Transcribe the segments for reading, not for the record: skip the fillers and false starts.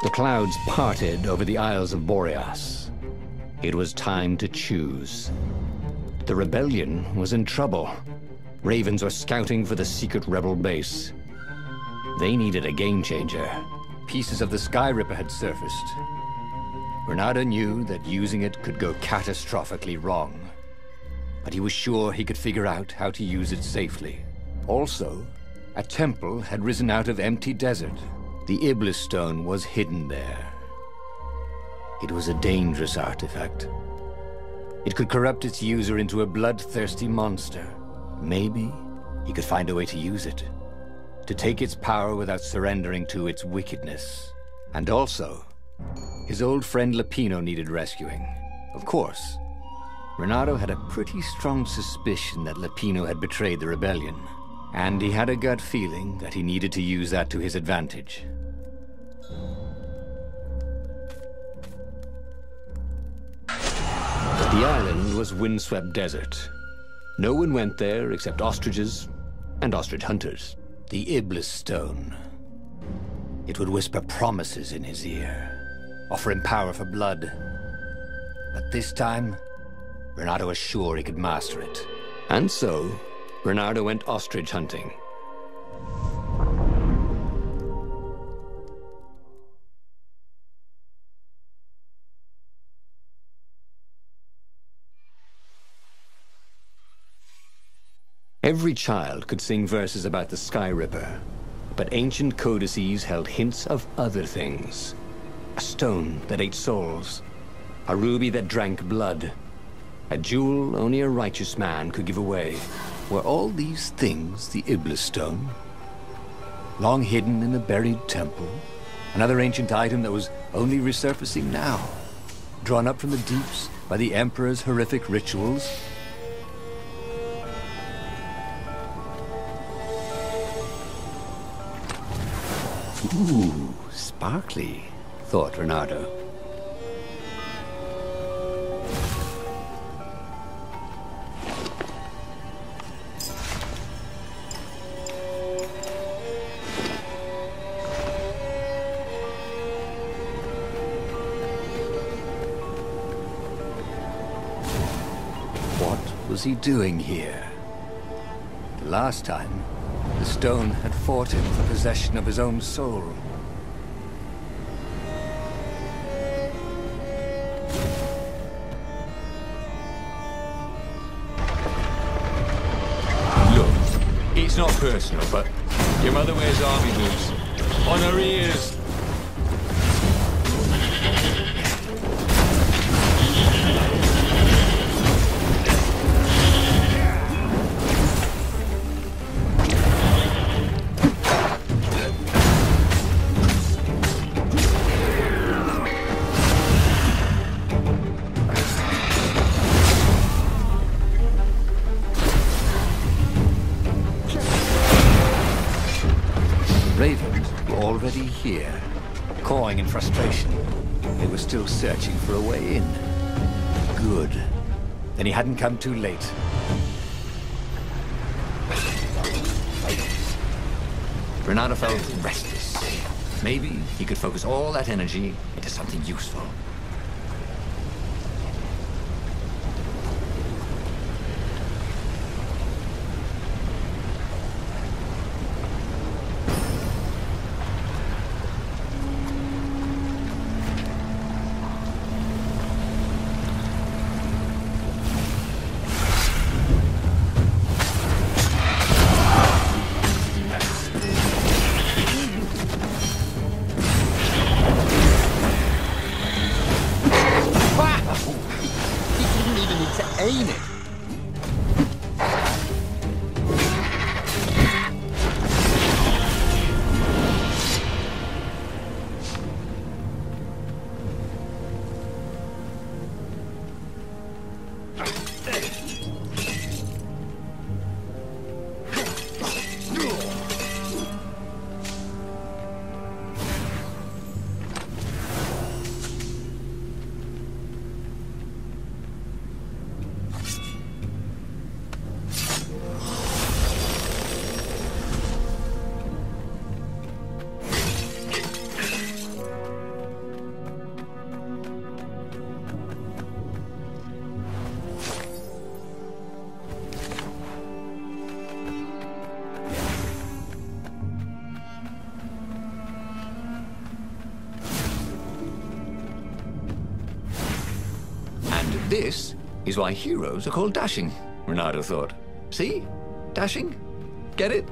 The clouds parted over the Isles of Boreas. It was time to choose. The rebellion was in trouble. Ravens were scouting for the secret rebel base. They needed a game-changer. Pieces of the Sky Ripper had surfaced. Reynardo knew that using it could go catastrophically wrong. But he was sure he could figure out how to use it safely. Also, a temple had risen out of empty desert. The Iblis stone was hidden there. It was a dangerous artifact. It could corrupt its user into a bloodthirsty monster. Maybe he could find a way to use it, to take its power without surrendering to its wickedness. And also, his old friend Lupino needed rescuing. Of course, Reynardo had a pretty strong suspicion that Lupino had betrayed the rebellion, and he had a gut feeling that he needed to use that to his advantage. The island was windswept desert. No one went there except ostriches and ostrich hunters. The Iblis stone. It would whisper promises in his ear, offer him power for blood. But this time, Reynardo was sure he could master it. And so, Reynardo went ostrich hunting. Every child could sing verses about the Sky Ripper, but ancient codices held hints of other things. A stone that ate souls, a ruby that drank blood, a jewel only a righteous man could give away. Were all these things the Iblis stone? Long hidden in a buried temple? Another ancient item that was only resurfacing now? Drawn up from the deeps by the Emperor's horrific rituals? Ooh, sparkly, thought Reynardo. What was he doing here? The last time, the stone had fought him for possession of his own soul. Look, it's not personal, but your mother wears army boots on her ears. Ravens were already here, cawing in frustration. They were still searching for a way in. Good. Then he hadn't come too late. Reynardo felt restless. Maybe he could focus all that energy into something useful. Aim it. This is why heroes are called dashing, Reynardo thought. See? Dashing? Get it?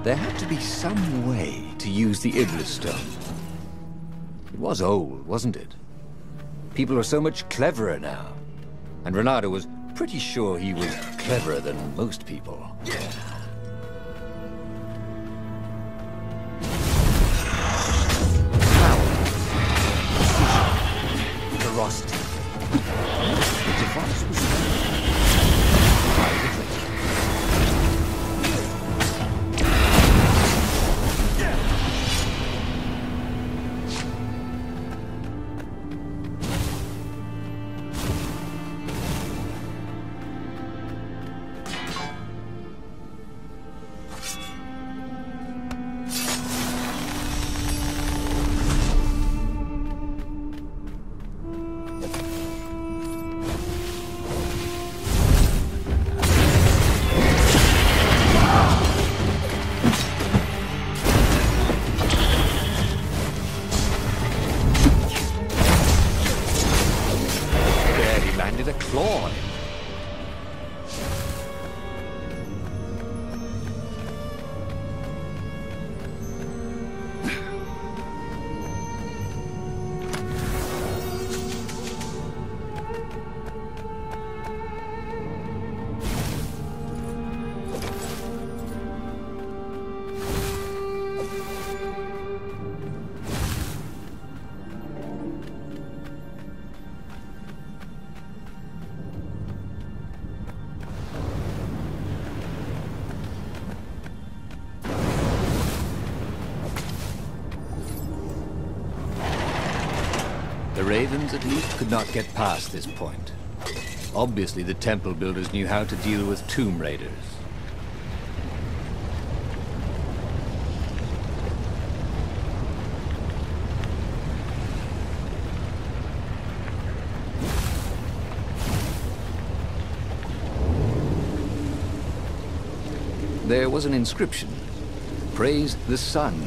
There had to be some way to use the Iblis stone. It was old, wasn't it? People are so much cleverer now. And Reynardo was pretty sure he was cleverer than most people. Power. Ferocity. The device was a claw. The Ravens, at least, could not get past this point. Obviously, the temple builders knew how to deal with tomb raiders. There was an inscription. Praise the sun.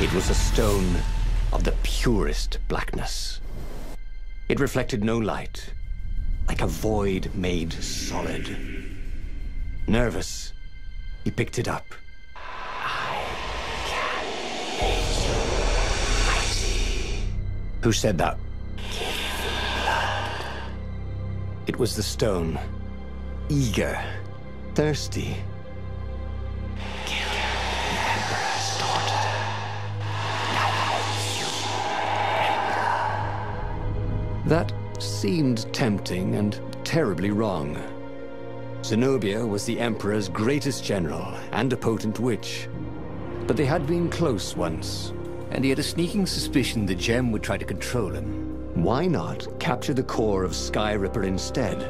It was a stone of the purest blackness. It reflected no light, like a void made solid. Nervous, he picked it up. I can make you mighty. Who said that? Give me blood. It was the stone, eager, thirsty. That seemed tempting and terribly wrong. Zenobia was the Emperor's greatest general and a potent witch. But they had been close once, and he had a sneaking suspicion the gem would try to control him. Why not capture the core of Sky Ripper instead?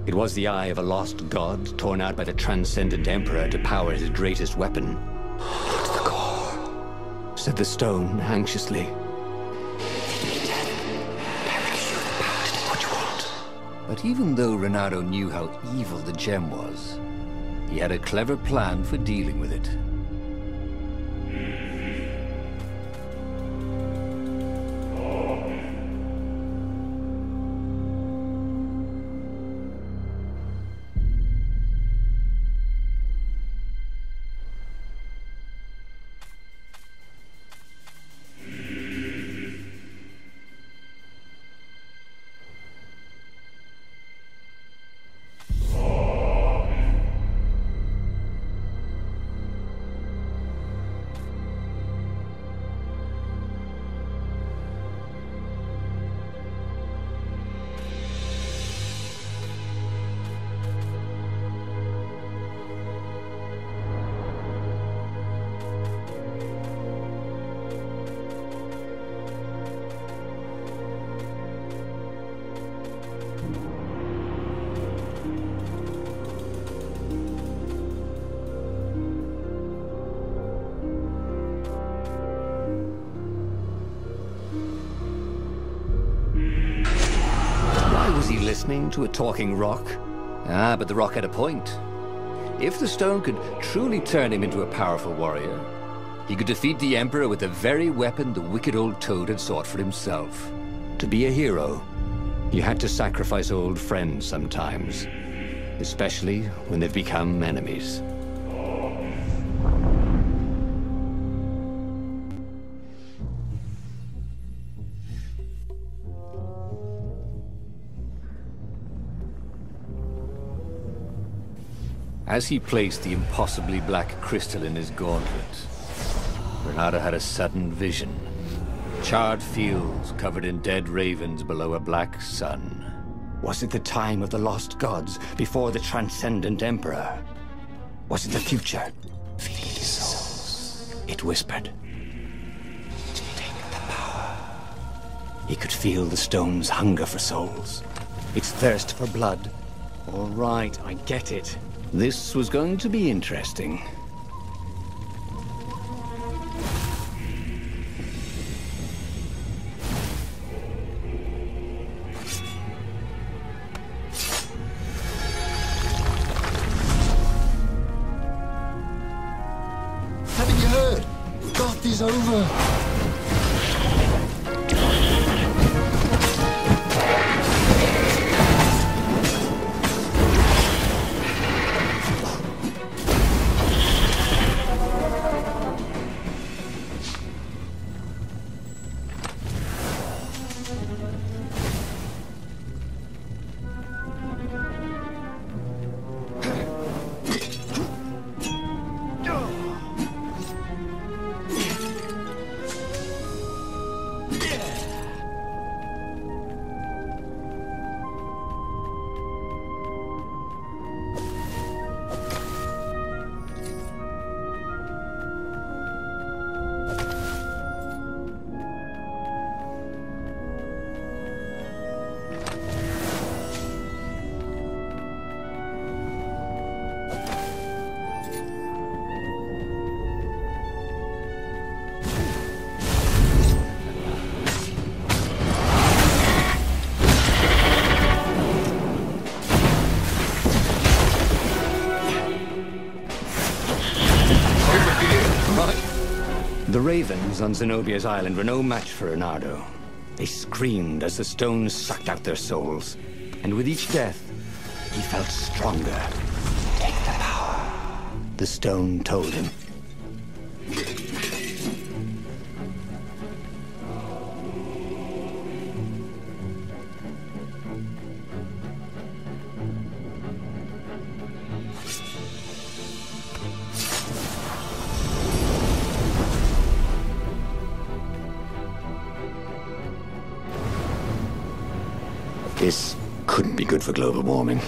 It was the eye of a lost god torn out by the transcendent Emperor to power his greatest weapon. Not the core, said the stone anxiously. But even though Reynardo knew how evil the gem was, he had a clever plan for dealing with it. listening to a talking rock? Ah, but the rock had a point. If the stone could truly turn him into a powerful warrior, he could defeat the Emperor with the very weapon the wicked old toad had sought for himself. To be a hero, you had to sacrifice old friends sometimes, especially when they've become enemies. As he placed the impossibly black crystal in his gauntlet, Reynardo had a sudden vision. Charred fields covered in dead ravens below a black sun. Was it the time of the lost gods before the transcendent emperor? Was it the future? Feed souls, it whispered. Take the power. He could feel the stone's hunger for souls, its thirst for blood. All right, I get it. This was going to be interesting. Haven't you heard? Goth is over. The ravens on Zenobia's island were no match for Reynardo. They screamed as the stones sucked out their souls. And with each death, he felt stronger. Take the power, the stone told him. This couldn't be good for global warming.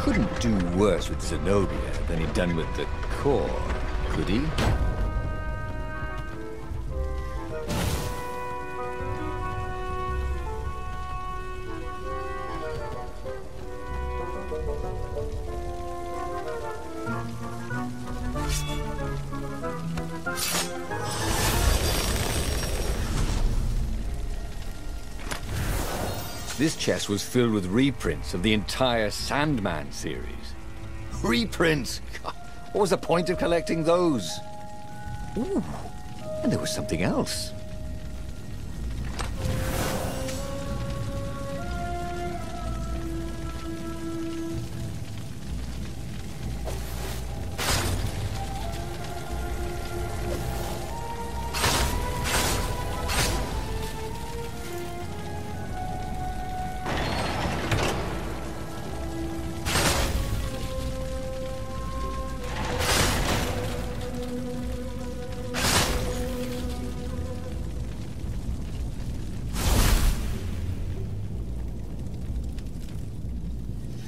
Couldn't do worse with Zenobia than he'd done with the core, could he? This chest was filled with reprints of the entire Sandman series. Reprints? What was the point of collecting those? Ooh, and there was something else.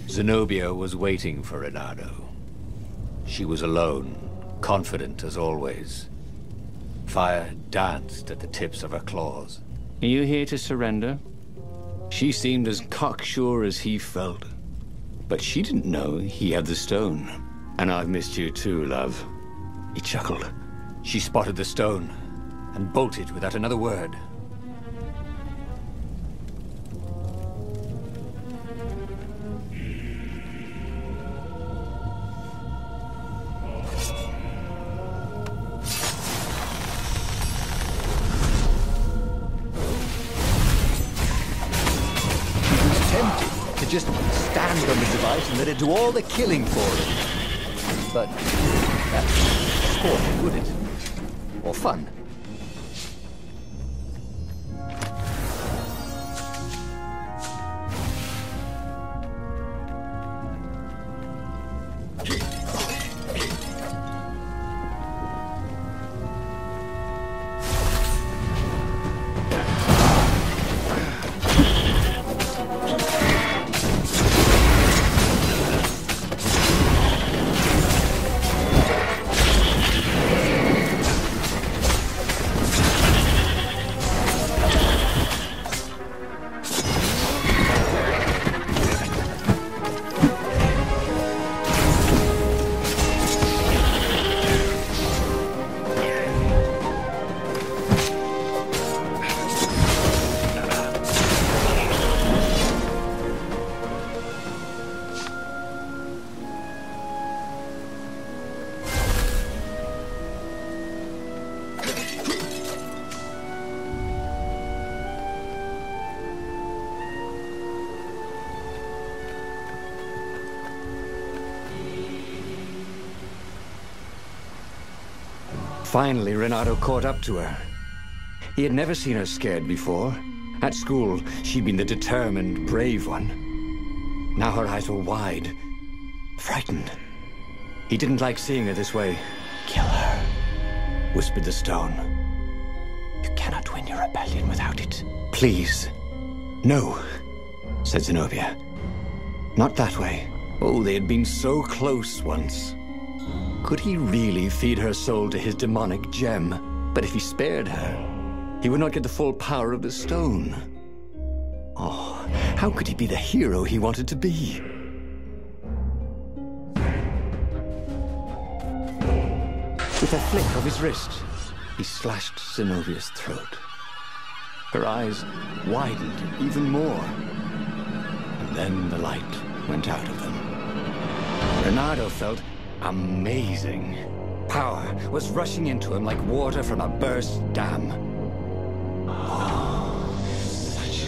Zenobia was waiting for Reynardo. She was alone, confident as always. Fire danced at the tips of her claws. Are you here to surrender? She seemed as cocksure as he felt. But she didn't know he had the stone. And I've missed you too, love. He chuckled. She spotted the stone and bolted without another word. Just stand on the device and let it do all the killing for him. But that's sport, would it? Or fun? Finally, Reynardo caught up to her. He had never seen her scared before. At school, she'd been the determined, brave one. Now her eyes were wide, frightened. He didn't like seeing her this way. "Kill her," whispered the stone. "You cannot win your rebellion without it." "Please." "No," said Zenobia. "Not that way." Oh, they had been so close once. Could he really feed her soul to his demonic gem? But if he spared her, he would not get the full power of the stone. Oh, how could he be the hero he wanted to be? With a flick of his wrist, he slashed Zenobia's throat. Her eyes widened even more. And then the light went out of them. Reynardo felt amazing. Power was rushing into him like water from a burst dam. Oh, such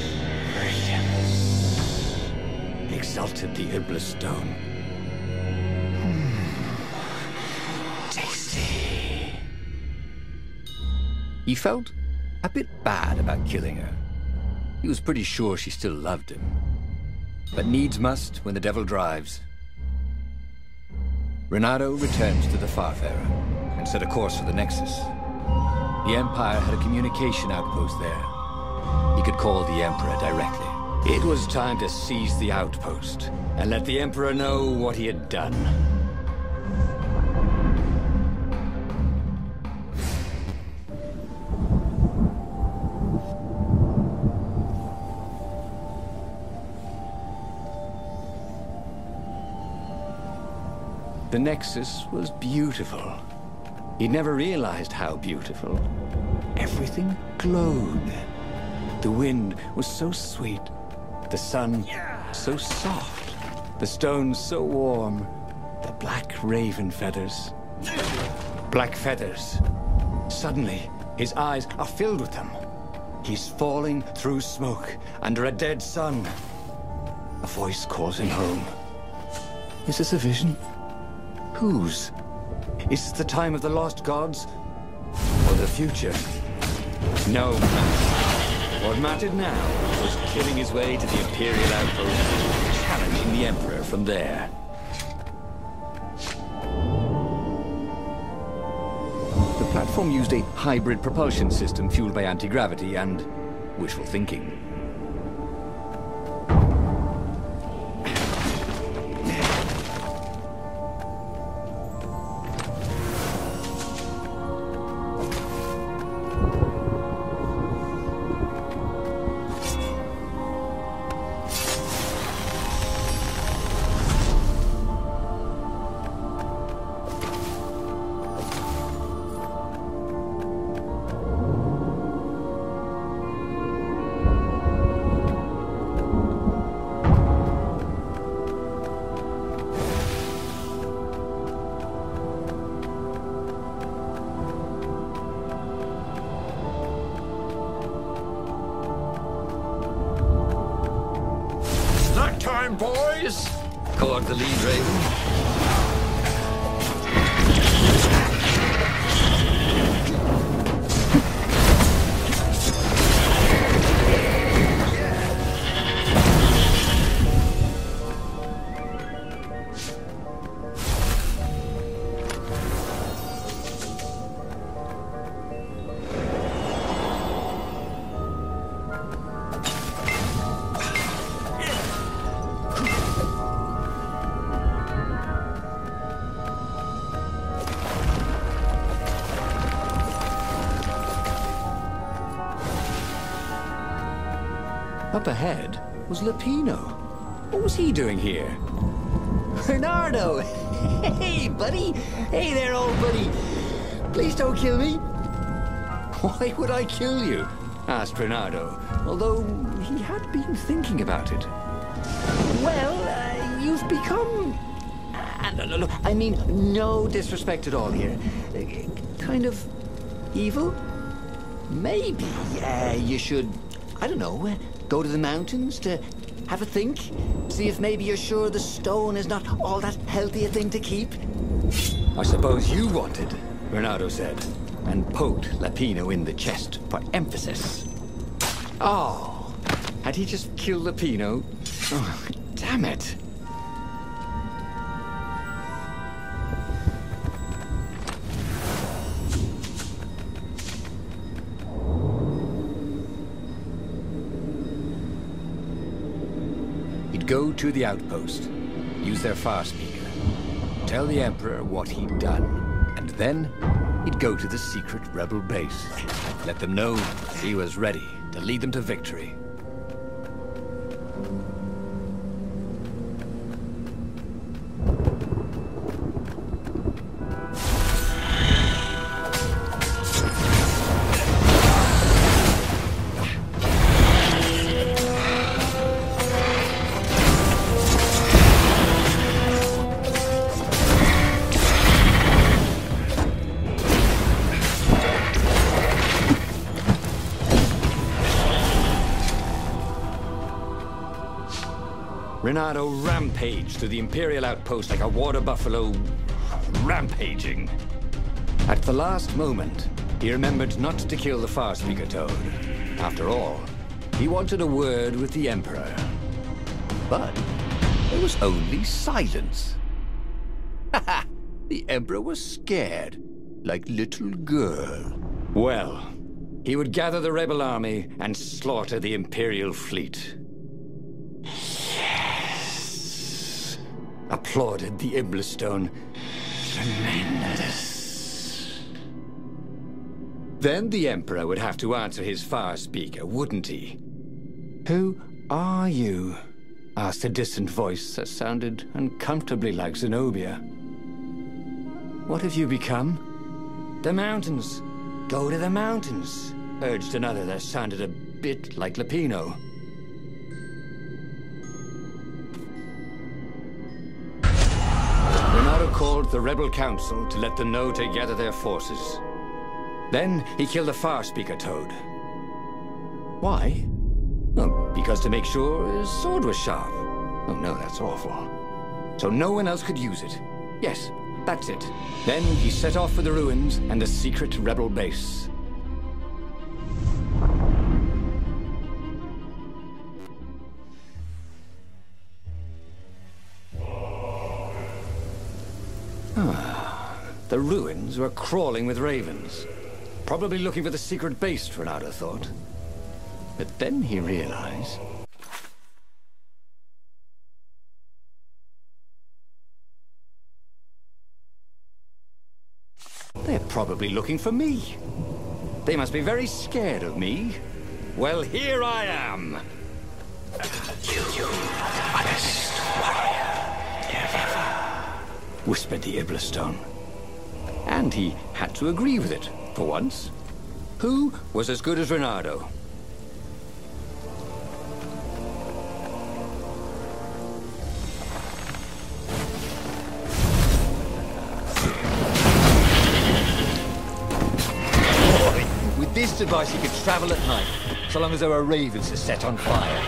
brilliance, exulted the Iblis stone. Tasty. He felt a bit bad about killing her. He was pretty sure she still loved him. But needs must when the devil drives. Reynardo returned to the Farfarer and set a course for the Nexus. The Empire had a communication outpost there. He could call the Emperor directly. It was time to seize the outpost and let the Emperor know what he had done. The Nexus was beautiful. He'd never realized how beautiful. Everything glowed. The wind was so sweet. The sun so soft. The stones so warm. The black raven feathers. Black feathers. Suddenly, his eyes are filled with them. He's falling through smoke under a dead sun. A voice calls him home. Is this a vision? Whose? Is this the time of the lost gods? Or the future? No matter. What mattered now was killing his way to the Imperial outpost, challenging the Emperor from there. The platform used a hybrid propulsion system fueled by anti-gravity and wishful thinking. time, boys! Caught the lead, Raven. Up ahead was Lapino. What was he doing here? Reynardo! Hey, buddy! Hey there, old buddy! Please don't kill me! Why would I kill you? Asked Reynardo, although he had been thinking about it. Well, you've become... no, I mean, no disrespect at all here. Kind of evil? Maybe you should, I don't know, go to the mountains to have a think? See if maybe you're sure the stone is not all that healthy a thing to keep? I suppose you wanted, Reynardo said, and poked Lapino in the chest for emphasis. Oh, had he just killed Lapino? Oh, damn it. Go to the outpost, use their far speaker, tell the Emperor what he'd done, and then he'd go to the secret rebel base. Let them know he was ready to lead them to victory. Reynardo rampaged through the Imperial outpost like a water buffalo rampaging. At the last moment, he remembered not to kill the Farspeaker Toad. After all, he wanted a word with the Emperor. But there was only silence. The Emperor was scared, like little girl. Well, he would gather the rebel army and slaughter the Imperial fleet. Applauded the Iblistone. Tremendous. Then the Emperor would have to answer his Farspeaker, wouldn't he? Who are you? Asked a distant voice that sounded uncomfortably like Zenobia. What have you become? The mountains. Go to the mountains, urged another that sounded a bit like Lapino. Reynardo called the Rebel Council to let them know to gather their forces. Then he killed the Farspeaker Toad. Why? Oh, because to make sure his sword was sharp. Oh no, that's awful. So no one else could use it. Yes, that's it. Then he set off for the ruins and the secret rebel base. The ruins were crawling with ravens. Probably looking for the secret base, Reynardo thought. But then he realized... they're probably looking for me. They must be very scared of me. Well, here I am! You are the honest warrior ever, whispered the Iblistone. And he had to agree with it, for once. Who was as good as Reynardo? With this device, he could travel at night, so long as there were ravens to set on fire.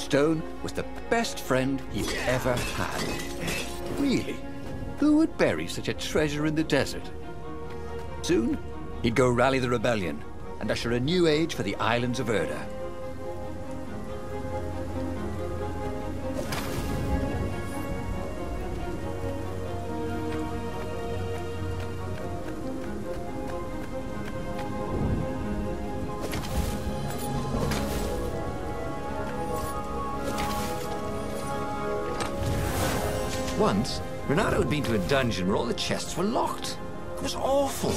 Stone was the best friend he'd ever had. Really? Who would bury such a treasure in the desert? Soon, he'd go rally the rebellion and usher a new age for the islands of Erda. Once, Reynardo had been to a dungeon where all the chests were locked. It was awful.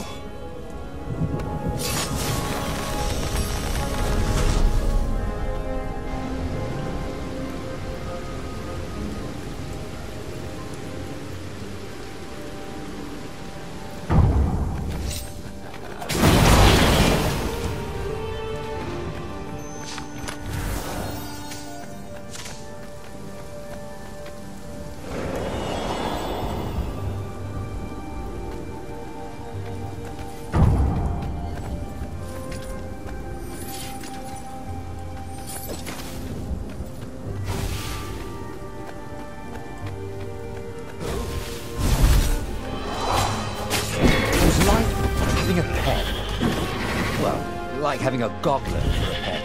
Like having a goblin for a pet.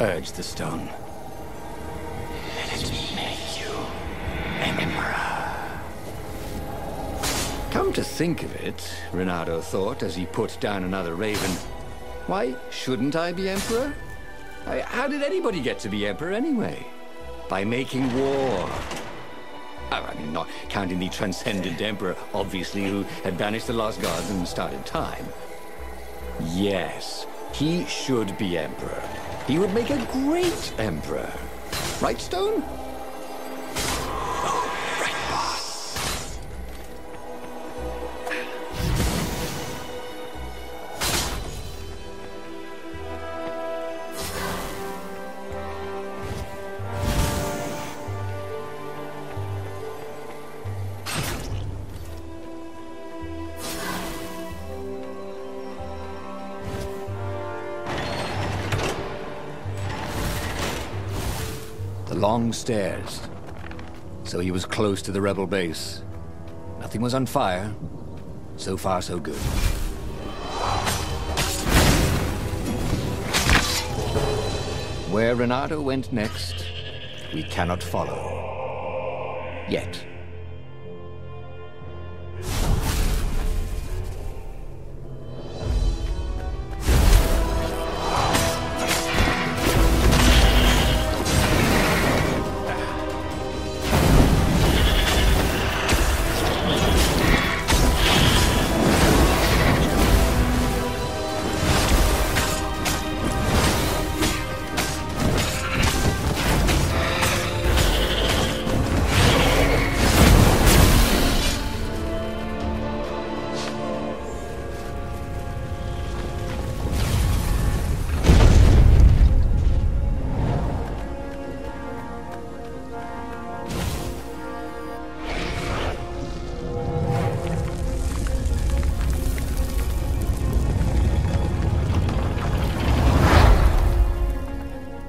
Urged the stone. Let me make you Emperor. Come to think of it, Reynardo thought as he put down another raven, why shouldn't I be Emperor? How did anybody get to be Emperor anyway? By making war. I mean, not counting the transcendent Emperor, obviously, who had banished the lost gods and started time. Yes, he should be Emperor. He would make a great Emperor. Right, Stone? Oh, right, boss. The long stairs. So he was close to the rebel base. Nothing was on fire. So far, so good. Where Reynardo went next, we cannot follow. Yet.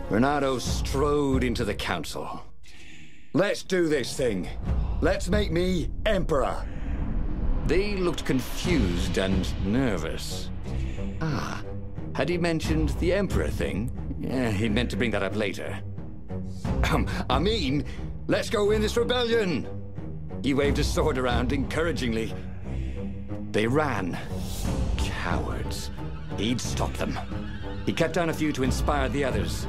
Reynardo strode into the council. Let's do this thing. Let's make me Emperor. They looked confused and nervous. Ah, had he mentioned the Emperor thing? Yeah, he meant to bring that up later. I mean, let's go win this rebellion. He waved his sword around encouragingly. They ran. Cowards. He'd stop them. He cut down a few to inspire the others.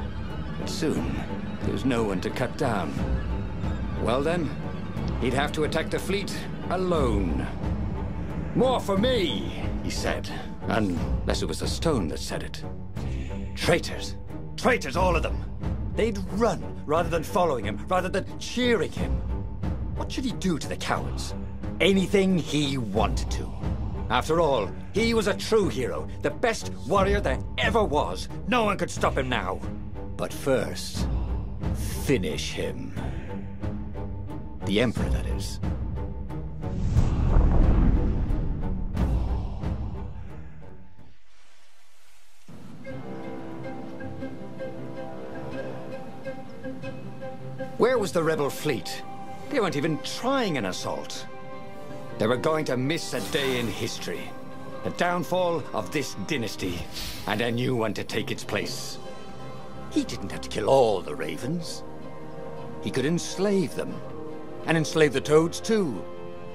But soon, there was no one to cut down. Well then, he'd have to attack the fleet alone. More for me, he said. Unless it was the stone that said it. Traitors. Traitors, all of them. They'd run rather than following him, rather than cheering him. What should he do to the cowards? Anything he wanted to. After all, he was a true hero, the best warrior there ever was. No one could stop him now. But first, finish him. The Emperor, that is. Where was the rebel fleet? They weren't even trying an assault. They were going to miss a day in history. The downfall of this dynasty, and a new one to take its place. He didn't have to kill all the ravens. He could enslave them. And enslave the toads, too.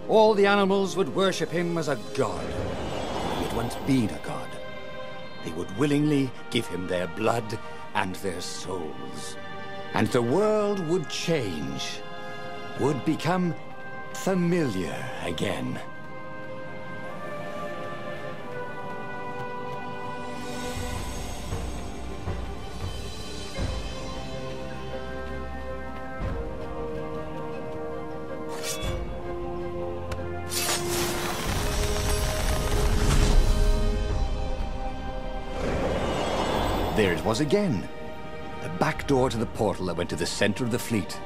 All the animals would worship him as a god. He had once been a god. They would willingly give him their blood and their souls. And the world would change. Would become familiar again. There it was again. The back door to the portal that went to the center of the fleet.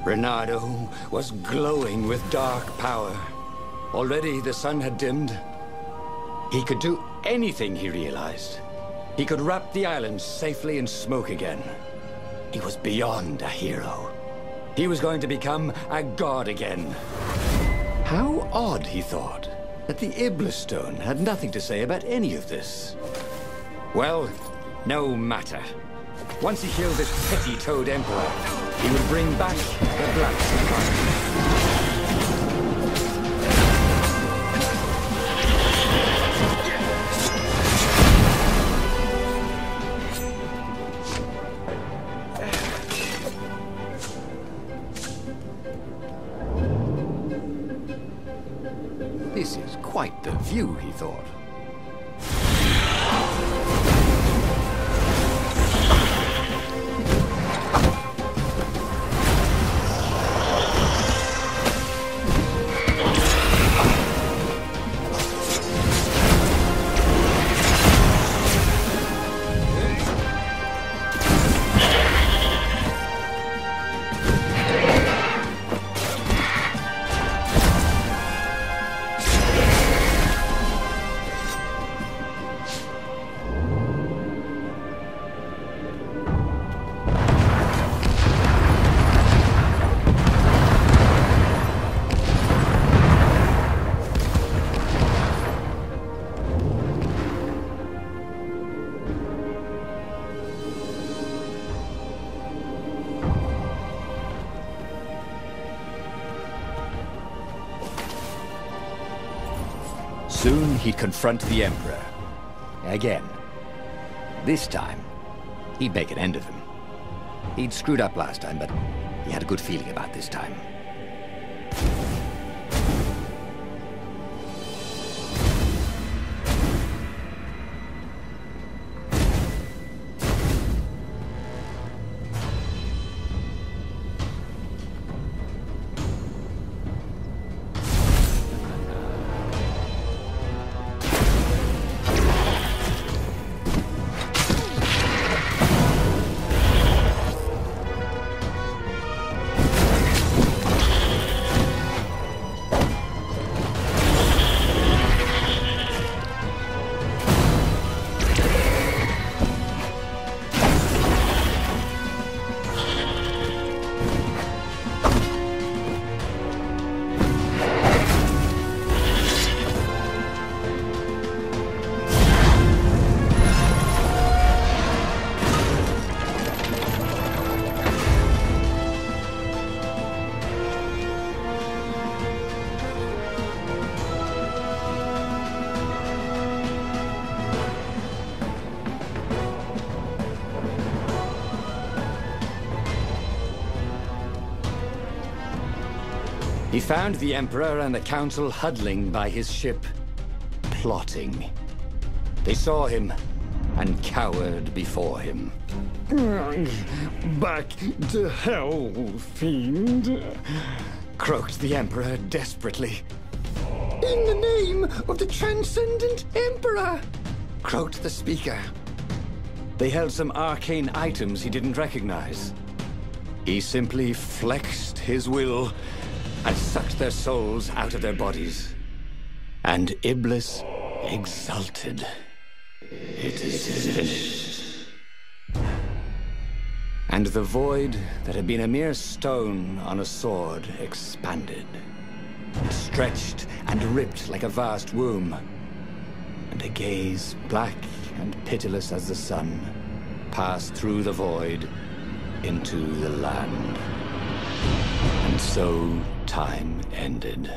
Reynardo was glowing with dark power. Already the sun had dimmed. He could do anything, he realized. He could wrap the island safely in smoke again. He was beyond a hero. He was going to become a god again. How odd, he thought, that the Iblis Stone had nothing to say about any of this. Well, no matter. Once he killed this petty Toad Emperor, he would bring back the Black Sun. This is quite the view, he thought. Soon he'd confront the Emperor. Again. This time, he'd make an end of him. He'd screwed up last time, but he had a good feeling about this time. He found the Emperor and the Council huddling by his ship, plotting. They saw him and cowered before him. Back to hell, fiend. Croaked the Emperor desperately. In the name of the Transcendent Emperor! Croaked the Speaker. They held some arcane items he didn't recognize. He simply flexed his will and sucked their souls out of their bodies. And Iblis exulted. It is finished. And the void that had been a mere stone on a sword expanded. It stretched and ripped like a vast womb. And a gaze, black and pitiless as the sun, passed through the void into the land. And so time ended.